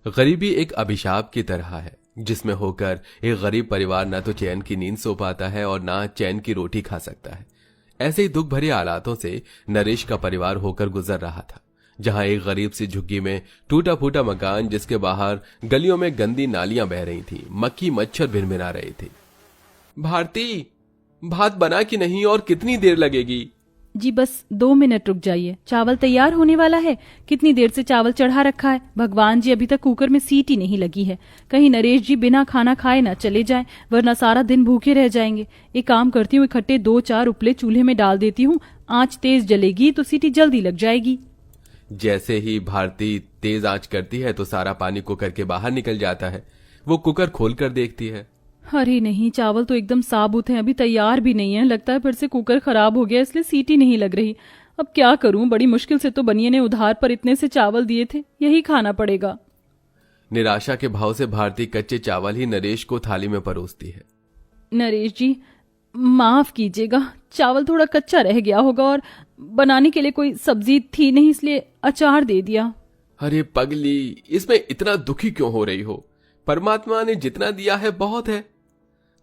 गरीबी एक अभिशाप की तरह है जिसमें होकर एक गरीब परिवार न तो चैन की नींद सो पाता है और ना चैन की रोटी खा सकता है। ऐसे ही दुख भरे हालातों से नरेश का परिवार होकर गुजर रहा था, जहां एक गरीब सी झुग्गी में टूटा फूटा मकान, जिसके बाहर गलियों में गंदी नालियां बह रही थी, मक्खी मच्छर भिनभिना रहे थे। भारती, भात बना कि नहीं और कितनी देर लगेगी? जी बस 2 मिनट रुक जाइए, चावल तैयार होने वाला है। कितनी देर से चावल चढ़ा रखा है। भगवान जी, अभी तक कुकर में सीटी नहीं लगी है। कहीं नरेश जी बिना खाना खाए ना चले जाएं, वरना सारा दिन भूखे रह जाएंगे। एक काम करती हूँ, इकट्ठे 2-4 उपले चूल्हे में डाल देती हूँ। आंच तेज जलेगी तो सीटी जल्दी लग जाएगी। जैसे ही भारती तेज आंच करती है तो सारा पानी कुकर के बाहर निकल जाता है। वो कुकर खोलकर देखती है। अरे नहीं, चावल तो एकदम साबुत हैं, अभी तैयार भी नहीं है। लगता है फिर से कुकर खराब हो गया, इसलिए सीटी नहीं लग रही। अब क्या करूं, बड़ी मुश्किल से तो बनिए ने उधार पर इतने से चावल दिए थे, यही खाना पड़ेगा। निराशा के भाव से भारती कच्चे चावल ही नरेश को थाली में परोसती है। नरेश जी, माफ कीजिएगा, चावल थोड़ा कच्चा रह गया होगा और बनाने के लिए कोई सब्जी थी नहीं, इसलिए अचार दे दिया। अरे पगली, इसमें इतना दुखी क्यों हो रही हो? परमात्मा ने जितना दिया है बहुत है।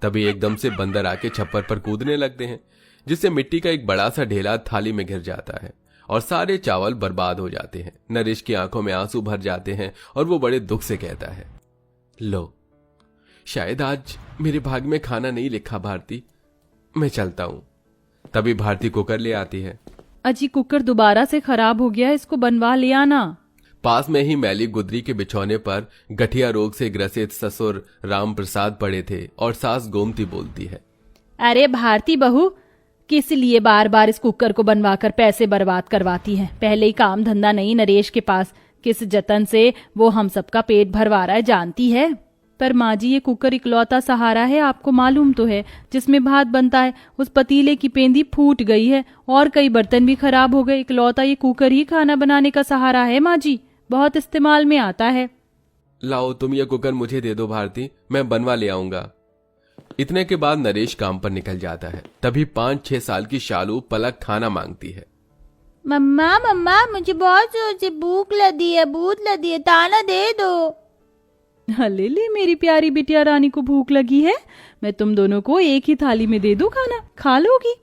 तभी एकदम से बंदर आके छप्पर पर कूदने लगते हैं, जिससे मिट्टी का एक बड़ा सा ढेला थाली में गिर जाता है और सारे चावल बर्बाद हो जाते हैं। नरेश की आंखों में आंसू भर जाते हैं और वो बड़े दुख से कहता है, लो, शायद आज मेरे भाग में खाना नहीं लिखा भारती, मैं चलता हूं। तभी भारती कुकर ले आती है। अजी, कुकर दोबारा से खराब हो गया, इसको बनवा ले आना। पास में ही मैली गुदरी के बिछौने पर गठिया रोग से ग्रसित ससुर राम प्रसाद पड़े थे और सास गोमती बोलती है, अरे भारती बहू, किस लिए बार बार इस कुकर को बनवाकर पैसे बर्बाद करवाती है? पहले ही काम धंधा नहीं नरेश के पास, किस जतन से वो हम सबका पेट भरवा रहा है जानती है। पर माँ जी, ये कुकर इकलौता सहारा है, आपको मालूम तो है, जिसमें भात बनता है। उस पतीले की पेंदी फूट गई है और कई बर्तन भी खराब हो गए। इकलौता ये कुकर ही खाना बनाने का सहारा है माँ जी, बहुत इस्तेमाल में आता है। लाओ तुम ये कुकर मुझे दे दो भारती, मैं बनवा ले आऊंगा। इतने के बाद नरेश काम पर निकल जाता है। तभी 5-6 साल की शालू पलक खाना मांगती है। मम्मा मम्मा, मुझे बहुत जोर से भूख लगी है, ताना दे दो। ले ले मेरी प्यारी बिटिया रानी को भूख लगी है, मैं तुम दोनों को एक ही थाली में दे दूं, खाना खा लोगी?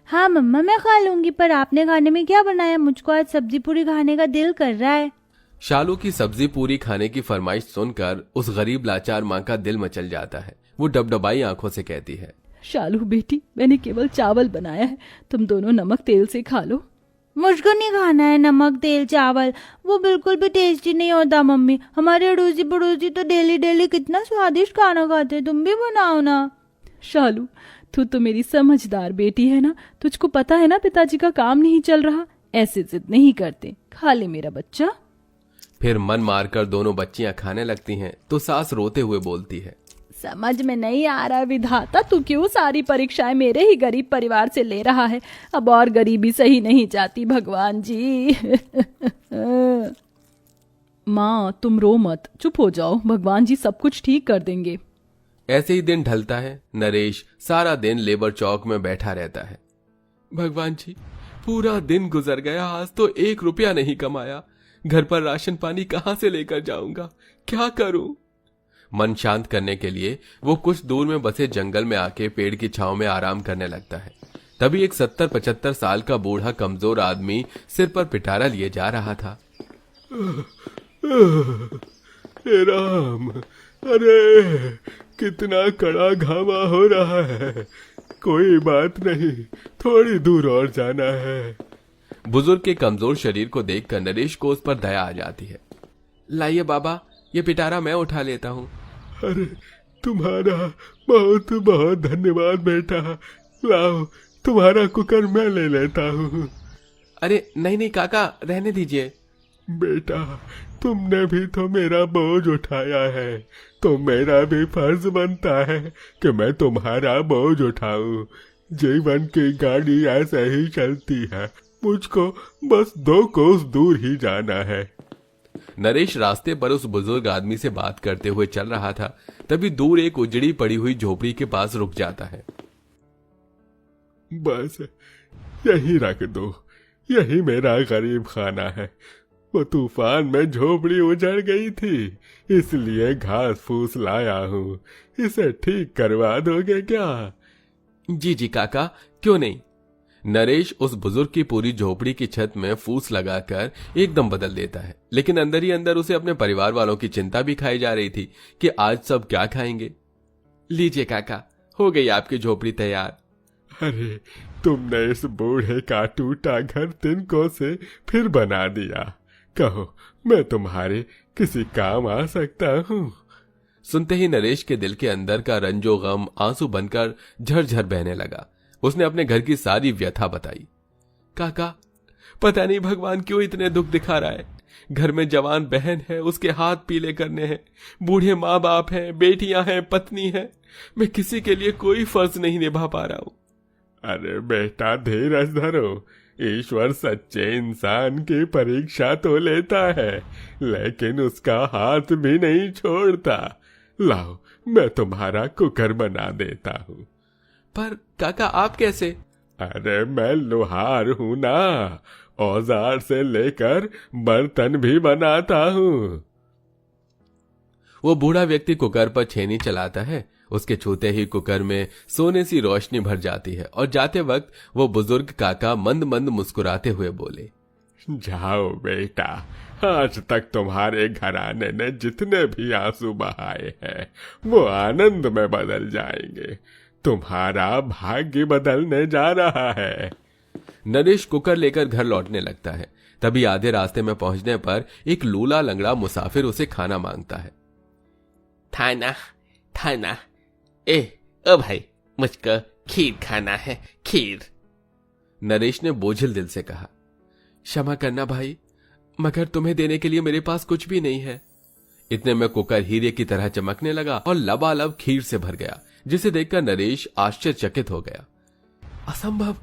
हाँ मम्मा, मैं खा लूंगी, पर आपने खाने में क्या बनाया? मुझको आज सब्जी पूरी खाने का दिल कर रहा है। शालू की सब्जी पूरी खाने की फरमाइश सुनकर उस गरीब लाचार माँ का दिल मचल जाता है। वो डबडबाई आंखों से कहती है, शालू बेटी, मैंने केवल चावल बनाया है, तुम दोनों नमक तेल से खा लो। मुझको नहीं खाना है नमक तेल चावल, वो बिल्कुल भी टेस्टी नहीं होता। मम्मी, हमारे अड़ोसी पड़ोसी तो डेली डेली कितना स्वादिष्ट खाना खाते, तुम भी बनाओ ना। शालू, तू तो मेरी समझदार बेटी है ना, तुझको पता है ना पिताजी का काम नहीं चल रहा, ऐसे जिद नहीं करते, खा ले मेरा बच्चा। फिर मन मारकर दोनों बच्चियां खाने लगती हैं तो सास रोते हुए बोलती है, समझ में नहीं आ रहा विधाता, तू क्यों सारी परीक्षाएं मेरे ही गरीब परिवार से ले रहा है? अब और गरीबी सही नहीं जाती भगवान जी। माँ, तुम रो मत, चुप हो जाओ, भगवान जी सब कुछ ठीक कर देंगे। ऐसे ही दिन ढलता है। नरेश सारा दिन लेबर चौक में बैठा रहता है। भगवान जी, पूरा दिन गुजर गया, आज तो 1 रुपया नहीं कमाया। घर पर राशन पानी कहां से लेकर जाऊंगा, क्या करूं? मन शांत करने के लिए वो कुछ दूर में बसे जंगल में आके पेड़ की छांव में आराम करने लगता है। तभी एक 70-75 साल का बूढ़ा कमजोर आदमी सिर पर पिटारा लिए जा रहा था। राम, अरे कितना कड़ा घामा हो रहा है। कोई बात नहीं, थोड़ी दूर और जाना है। बुजुर्ग के कमजोर शरीर को देखकर नरेश को उस पर दया आ जाती है। लाइए बाबा, ये पिटारा मैं उठा लेता हूँ। अरे तुम्हारा बहुत बहुत धन्यवाद बेटा, लाओ तुम्हारा कुकर मैं ले लेता हूँ। अरे नहीं नहीं काका, रहने दीजिए। बेटा, तुमने भी तो मेरा बोझ उठाया है, तो मेरा भी फर्ज बनता है कि मैं तुम्हारा बोझ उठाऊं। जीवन की गाड़ी ऐसे ही चलती है, मुझको बस 2 कोस दूर ही जाना है। नरेश रास्ते पर उस बुजुर्ग आदमी से बात करते हुए चल रहा था। तभी दूर एक उजड़ी पड़ी हुई झोपड़ी के पास रुक जाता है। बस यही रख दो, यही मेरा गरीब खाना है। वो तूफान में झोपड़ी उजड़ गई थी, इसलिए घास फूस लाया हूँ। इसे ठीक करवा दोगे क्या? जी जी काका, क्यों नहीं। नरेश उस बुजुर्ग की पूरी झोपड़ी की छत में फूस लगाकर एकदम बदल देता है, लेकिन अंदर ही अंदर उसे अपने परिवार वालों की चिंता भी खाई जा रही थी कि आज सब क्या खाएंगे। लीजिए काका, हो गई आपकी झोपड़ी तैयार। अरे, तुमने इस बूढ़े का टूटा घर तिनकों से फिर बना दिया। कहो, मैं तुम्हारे किसी काम आ सकता हूँ? सुनते ही नरेश के दिल के अंदर का रंजो गम आंसू बनकर झरझर बहने लगा। उसने अपने घर की सारी व्यथा बताई। काका, पता नहीं भगवान क्यों इतने दुख दिखा रहा है। घर में जवान बहन है, उसके हाथ पीले करने हैं, बूढ़े माँ बाप हैं, बेटियां हैं, पत्नी है। मैं किसी के लिए कोई फर्ज नहीं निभा पा रहा हूँ। अरे बेटा, धीरज धरो। ईश्वर सच्चे इंसान की परीक्षा तो लेता है, लेकिन उसका हाथ भी नहीं छोड़ता। लाओ, मैं तुम्हारा कुकर बना देता हूँ। पर काका, आप कैसे? अरे, मैं लोहार हूँ ना, औजार से लेकर बर्तन भी बनाता हूँ। वो बूढ़ा व्यक्ति कुकर पर छेनी चलाता है। उसके छूते ही कुकर में सोने सी रोशनी भर जाती है और जाते वक्त वो बुजुर्ग काका मंद मंद मुस्कुराते हुए बोले, जाओ बेटा, आज तक तुम्हारे घराने ने जितने भी आंसू बहाए हैं वो आनंद में बदल जाएंगे। तुम्हारा भाग्य बदलने जा रहा है। नरेश कुकर लेकर घर लौटने लगता है। तभी आधे रास्ते में पहुंचने पर एक लूला लंगड़ा मुसाफिर उसे खाना मांगता है। थाना थाना, ओ भाई, मुझको खीर खाना है, खीर। नरेश ने बोझिल दिल से कहा, क्षमा करना भाई, मगर तुम्हें देने के लिए मेरे पास कुछ भी नहीं है। इतने में कुकर हीरे की तरह चमकने लगा और लबालब खीर से भर गया, जिसे देखकर नरेश आश्चर्यचकित हो गया। असंभव,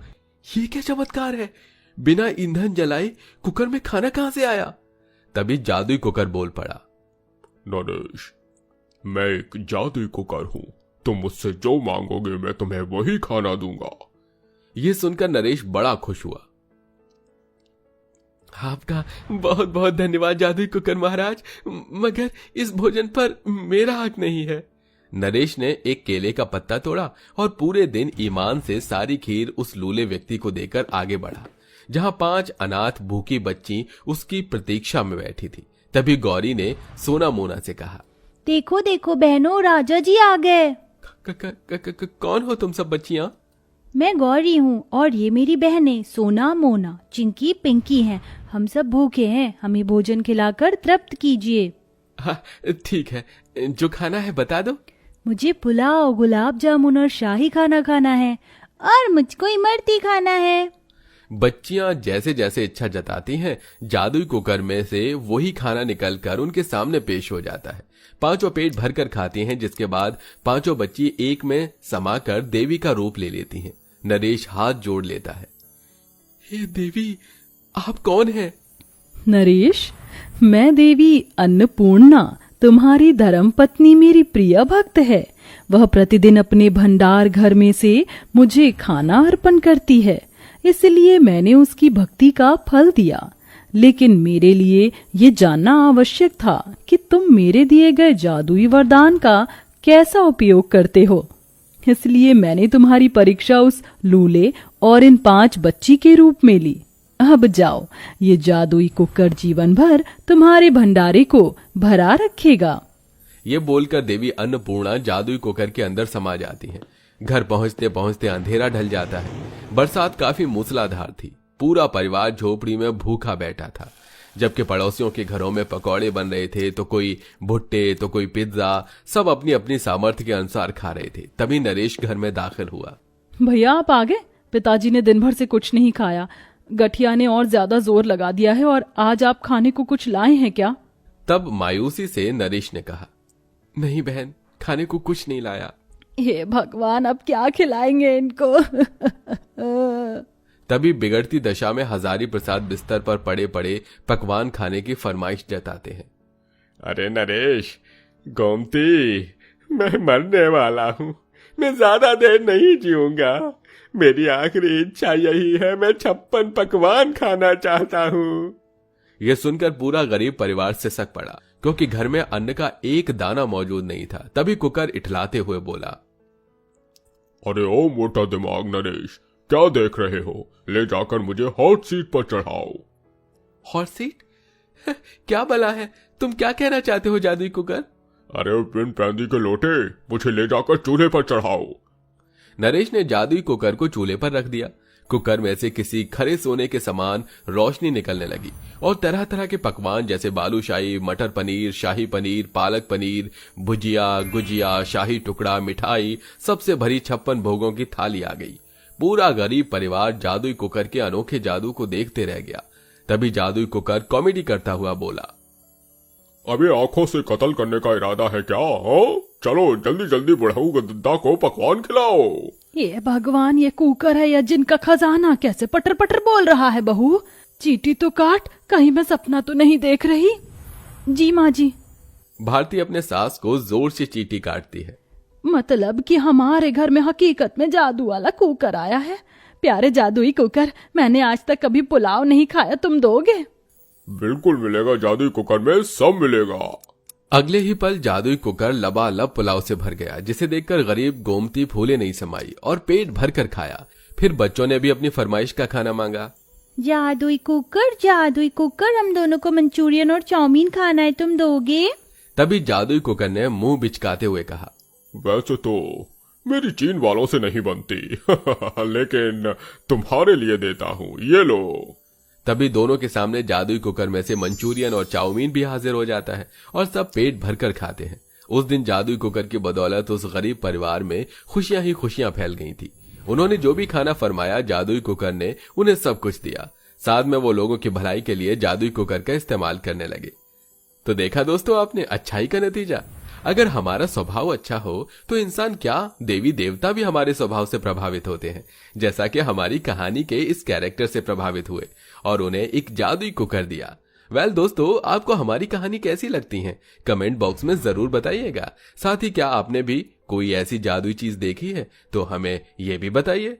ये क्या चमत्कार है? बिना ईंधन जलाए कुकर में खाना कहां से आया? तभी जादुई कुकर बोल पड़ा, नरेश, मैं एक जादुई कुकर हूँ। तुम मुझसे जो मांगोगे मैं तुम्हें वही खाना दूंगा। ये सुनकर नरेश बड़ा खुश हुआ। आपका बहुत बहुत धन्यवाद जादुई कुकर महाराज, मगर इस भोजन पर मेरा हक नहीं है। नरेश ने एक केले का पत्ता तोड़ा और पूरे दिन ईमान से सारी खीर उस लूले व्यक्ति को देकर आगे बढ़ा, जहां 5 अनाथ भूखी बच्ची उसकी प्रतीक्षा में बैठी थी। तभी गौरी ने सोना मोना से कहा, देखो देखो बहनों, राजा जी आ गए। कौन हो तुम सब बच्चियां? मैं गौरी हूँ और ये मेरी बहनें सोना मोना चिंकी पिंकी हैं। हम सब भूखे हैं, हमें भोजन खिलाकर तृप्त कीजिए। हाँ, ठीक है, जो खाना है बता दो। मुझे पुलाव, गुलाब जामुन और शाही खाना खाना है, और मुझको इमरती खाना है। बच्चियां जैसे जैसे इच्छा जताती हैं, जादुई कुकर में से वही खाना निकलकर उनके सामने पेश हो जाता है। पांचों पेट भरकर खाती हैं, जिसके बाद पांचों बच्ची एक में समाकर देवी का रूप ले लेती हैं। नरेश हाथ जोड़ लेता है। हे देवी, आप कौन हैं? नरेश, मैं देवी अन्नपूर्णा, तुम्हारी धर्म पत्नी मेरी प्रिय भक्त है। वह प्रतिदिन अपने भंडार घर में से मुझे खाना अर्पण करती है, इसलिए मैंने उसकी भक्ति का फल दिया। लेकिन मेरे लिए ये जानना आवश्यक था कि तुम मेरे दिए गए जादुई वरदान का कैसा उपयोग करते हो। इसलिए मैंने तुम्हारी परीक्षा उस लूले और इन 5 बच्ची के रूप में ली। अब जाओ, ये जादुई कुकर जीवन भर तुम्हारे भंडारे को भरा रखेगा। ये बोलकर देवी अन्नपूर्णा जादुई कुकर के अंदर समा जाती हैं। घर पहुंचते पहुंचते अंधेरा ढल जाता है। बरसात काफी मूसलाधार थी। पूरा परिवार झोपड़ी में भूखा बैठा था, जबकि पड़ोसियों के घरों में पकौड़े बन रहे थे, तो कोई भुट्टे तो कोई पिज्जा, सब अपनी अपनी सामर्थ्य के अनुसार खा रहे थे। तभी नरेश घर में दाखिल हुआ। भैया, आप आ गए? पिताजी ने दिन भर से कुछ नहीं खाया, गठिया ने और ज्यादा जोर लगा दिया है, और आज आप खाने को कुछ लाए हैं क्या? तब मायूसी से नरेश ने कहा, नहीं बहन, खाने को कुछ नहीं लाया। हे भगवान, अब क्या खिलाएंगे इनको? तभी बिगड़ती दशा में हजारी प्रसाद बिस्तर पर पड़े पड़े पकवान खाने की फरमाइश जताते हैं। अरे नरेश, गोमती, मैं मरने वाला हूँ। मैं ज्यादा देर नहीं जीऊंगा। मेरी आखिरी इच्छा यही है, मैं 56 पकवान खाना चाहता हूँ। यह सुनकर पूरा गरीब परिवार सिसक पड़ा, क्योंकि घर में अन्न का एक दाना मौजूद नहीं था। तभी कुकर इठलाते हुए बोला, अरे ओ मोटा दिमाग नरेश, क्या देख रहे हो? ले जाकर मुझे हॉट सीट पर चढ़ाओ। Hot seat? क्या भला है? तुम क्या कहना चाहते हो जादुई कुकर? अरे बिन पैंदी के लोटे, मुझे ले जाकर चूल्हे पर चढ़ाओ। नरेश ने जादुई कुकर को चूल्हे पर रख दिया। कुकर में से किसी खरे सोने के समान रोशनी निकलने लगी और तरह तरह के पकवान जैसे बालूशाही, मटर पनीर, शाही पनीर, पालक पनीर, भुजिया, गुजिया, शाही टुकड़ा, मिठाई, सबसे भरी 56 भोगों की थाली आ गई। पूरा गरीब परिवार जादुई कुकर के अनोखे जादू को देखते रह गया। तभी जादुई कुकर कॉमेडी करता हुआ बोला, अभी आंखों से कत्ल करने का इरादा है क्या? हो चलो जल्दी जल्दी बुढ़ऊ गद्दा को पकवान खिलाओ। ये भगवान, ये कुकर है या जिनका खजाना कैसे पटर पटर बोल रहा है? बहू चींटी तो काट, कहीं मैं सपना तो नहीं देख रही? जी माँ जी। भारती अपने सास को जोर से चींटी काटती है। मतलब कि हमारे घर में हकीकत में जादू वाला कुकर आया है। प्यारे जादुई कुकर, मैंने आज तक कभी पुलाव नहीं खाया, तुम दोगे? बिल्कुल मिलेगा, जादुई कुकर में सब मिलेगा। अगले ही पल जादुई कुकर लबालब पुलाव से भर गया, जिसे देखकर गरीब गोमती फूले नहीं समाई और पेट भर कर खाया। फिर बच्चों ने भी अपनी फरमाइश का खाना मांगा। जादुई कुकर, हम दोनों को मंचूरियन और चाउमीन खाना है, तुम दोगे? तभी जादुई कुकर ने मुंह बिचकाते हुए कहा, वैसे तो मेरी चीन वालों से नहीं बनती लेकिन तुम्हारे लिए देता हूँ, ये लो। तभी दोनों के सामने जादुई कुकर में से मंचूरियन और चाउमीन भी हाजिर हो जाता है और सब पेट भरकर खाते हैं। उस दिन जादुई कुकर की बदौलत उस गरीब परिवार में खुशियां ही खुशियां फैल गई थी। उन्होंने जो भी खाना फरमाया, जादुई कुकर ने उन्हें सब कुछ दिया। साथ में वो लोगों की भलाई के लिए जादुई कुकर का इस्तेमाल करने लगे। तो देखा दोस्तों आपने, अच्छाई का नतीजा। अगर हमारा स्वभाव अच्छा हो तो इंसान क्या, देवी देवता भी हमारे स्वभाव से प्रभावित होते हैं, जैसा कि हमारी कहानी के इस कैरेक्टर से प्रभावित हुए और उन्हें एक जादुई कुकर दिया। वेल दोस्तों, आपको हमारी कहानी कैसी लगती है? कमेंट बॉक्स में जरूर बताइएगा। साथ ही क्या आपने भी कोई ऐसी जादुई चीज देखी है तो हमें ये भी बताइए।